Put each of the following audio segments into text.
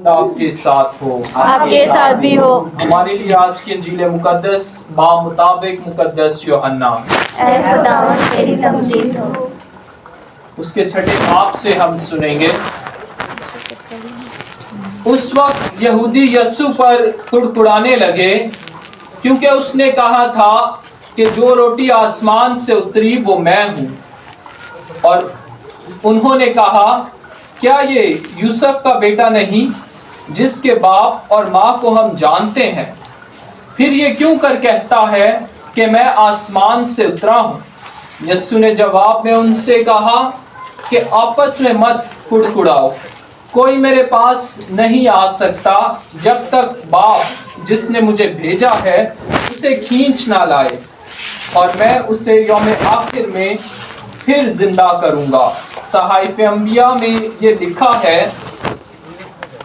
آپ کے ساتھ ہو، آپ کے ساتھ بھی ہو۔ ہمارے لیے آج کی انجیل مقدس مطابق مقدس یوحنا، اے خداوند تیری تمجید ہو۔ اس کے 6 باب سے ہم سنیں گے۔ اس وقت یہودی یسوع پر کڑکڑانے لگے، کیونکہ اس نے کہا تھا کہ جو روٹی آسمان سے اتری وہ میں ہوں۔ اور انہوں نے کہا، کیا یہ یوسف کا بیٹا نہیں جس کے باپ اور ماں کو ہم جانتے ہیں؟ پھر یہ کیوں کر کہتا ہے کہ میں آسمان سے اترا ہوں؟ یسوع نے جواب میں ان سے کہا کہ آپس میں مت کڑکڑاؤ، کوئی میرے پاس نہیں آ سکتا جب تک باپ جس نے مجھے بھیجا ہے اسے کھینچ نہ لائے، اور میں اسے یوم آخر میں پھر زندہ کروں گا۔ صحائف انبیاء میں یہ لکھا ہے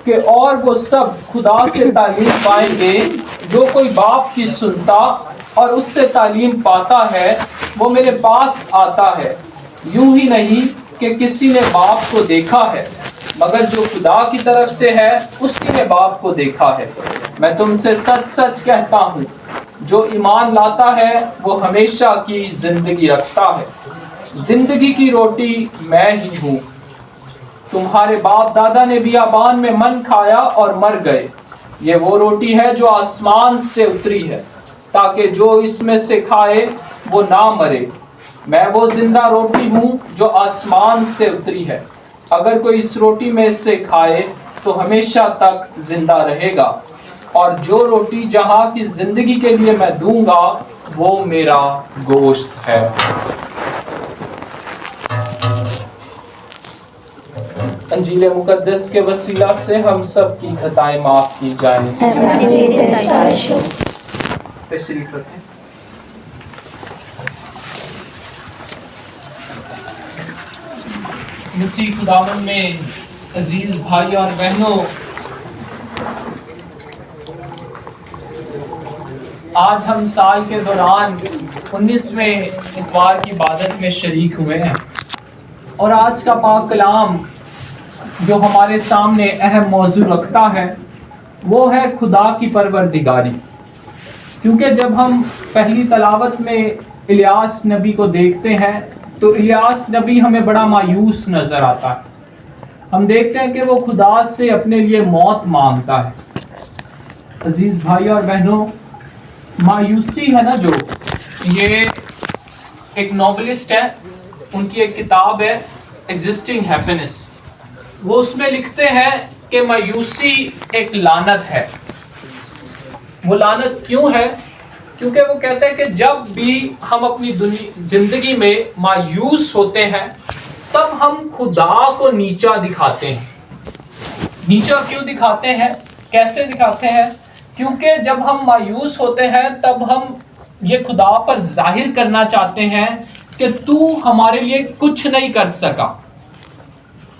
کہ اور وہ سب خدا سے تعلیم پائیں گے، جو کوئی باپ کی سنتا اور اس سے تعلیم پاتا ہے وہ میرے پاس آتا ہے۔ یوں ہی نہیں کہ کسی نے باپ کو دیکھا ہے، مگر جو خدا کی طرف سے ہے اسی نے باپ کو دیکھا ہے۔ میں تم سے سچ سچ کہتا ہوں، جو ایمان لاتا ہے وہ ہمیشہ کی زندگی رکھتا ہے۔ زندگی کی روٹی میں ہی ہوں۔ تمہارے باپ دادا نے بیابان میں من کھایا اور مر گئے۔ یہ وہ روٹی ہے جو آسمان سے اتری ہے، تاکہ جو اس میں سے کھائے وہ نہ مرے۔ میں وہ زندہ روٹی ہوں جو آسمان سے اتری ہے۔ اگر کوئی اس روٹی میں سے کھائے تو ہمیشہ تک زندہ رہے گا، اور جو روٹی جہاں کی زندگی کے لیے میں دوں گا وہ میرا گوشت ہے۔ انجیل مقدس کے وسیلہ سے ہم سب کی خطائیں معاف کی جائیں۔ تشریف رکھیں۔ مسیح خداوند میں عزیز بھائی اور بہنوں، آج ہم سال کے دوران 19ویں اتوار کی عبادت میں شریک ہوئے ہیں، اور آج کا پاک کلام جو ہمارے سامنے اہم موضوع رکھتا ہے وہ ہے خدا کی پروردگاری۔ کیونکہ جب ہم پہلی تلاوت میں الیاس نبی کو دیکھتے ہیں تو الیاس نبی ہمیں بڑا مایوس نظر آتا ہے۔ ہم دیکھتے ہیں کہ وہ خدا سے اپنے لیے موت مانگتا ہے۔ عزیز بھائی اور بہنوں، مایوسی ہے نا، جو یہ ایک ناولسٹ ہے، ان کی ایک کتاب ہے ایگزسٹنگ ہیپینس، وہ اس میں لکھتے ہیں کہ مایوسی ایک لعنت ہے۔ وہ لعنت کیوں ہے؟ کیونکہ وہ کہتے ہیں کہ جب بھی ہم اپنی زندگی میں مایوس ہوتے ہیں تب ہم خدا کو نیچا دکھاتے ہیں۔ نیچا کیوں دکھاتے ہیں؟ کیسے دکھاتے ہیں؟ کیونکہ جب ہم مایوس ہوتے ہیں تب ہم یہ خدا پر ظاہر کرنا چاہتے ہیں کہ تو ہمارے لیے کچھ نہیں کر سکا۔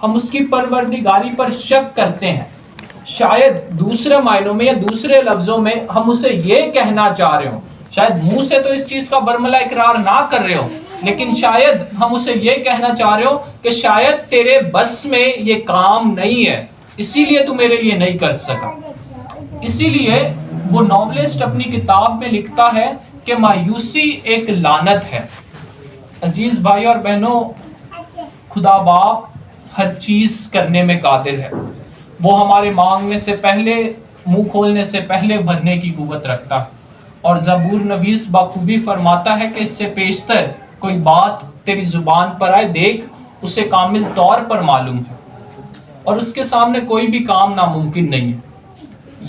ہم اس کی پروردگاری پر شک کرتے ہیں۔ شاید دوسرے معنوں میں یا دوسرے لفظوں میں ہم اسے یہ کہنا چاہ رہے ہوں، شاید منہ سے تو اس چیز کا برملا اقرار نہ کر رہے ہوں، لیکن شاید ہم اسے یہ کہنا چاہ رہے ہوں کہ شاید تیرے بس میں یہ کام نہیں ہے، اسی لیے تو میرے لیے نہیں کر سکا۔ اسی لیے وہ ناولسٹ اپنی کتاب میں لکھتا ہے کہ مایوسی ایک لعنت ہے۔ عزیز بھائی اور بہنوں، خدا باپ ہر چیز کرنے میں قادر ہے۔ وہ ہمارے مانگنے سے پہلے، منہ کھولنے سے پہلے بھرنے کی قوت رکھتا ہے، اور زبور نویس بخوبی فرماتا ہے کہ اس سے پیشتر کوئی بات تیری زبان پر آئے، دیکھ اسے کامل طور پر معلوم ہے، اور اس کے سامنے کوئی بھی کام ناممکن نہیں ہے۔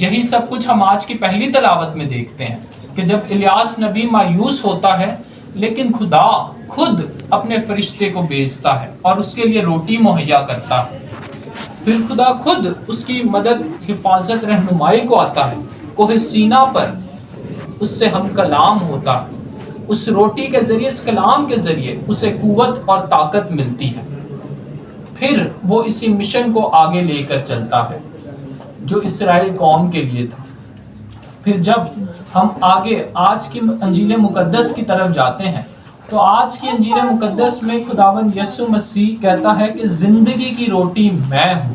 یہی سب کچھ ہم آج کی پہلی تلاوت میں دیکھتے ہیں کہ جب الیاس نبی مایوس ہوتا ہے لیکن خدا خود اپنے فرشتے کو بھیجتا ہے اور اس کے لیے روٹی مہیا کرتا ہے۔ پھر خدا خود اس کی مدد، حفاظت، رہنمائی کو آتا ہے۔ کوہ سینا پر اس سے ہم کلام ہوتا ہے، اس روٹی کے ذریعے، اس کلام کے ذریعے اسے قوت اور طاقت ملتی ہے۔ پھر وہ اسی مشن کو آگے لے کر چلتا ہے جو اسرائیل قوم کے لیے تھا۔ پھر جب ہم آگے آج کی انجیل مقدس کی طرف جاتے ہیں تو آج کی انجیل مقدس میں خداوند یسوع مسیح کہتا ہے کہ زندگی کی روٹی میں ہوں۔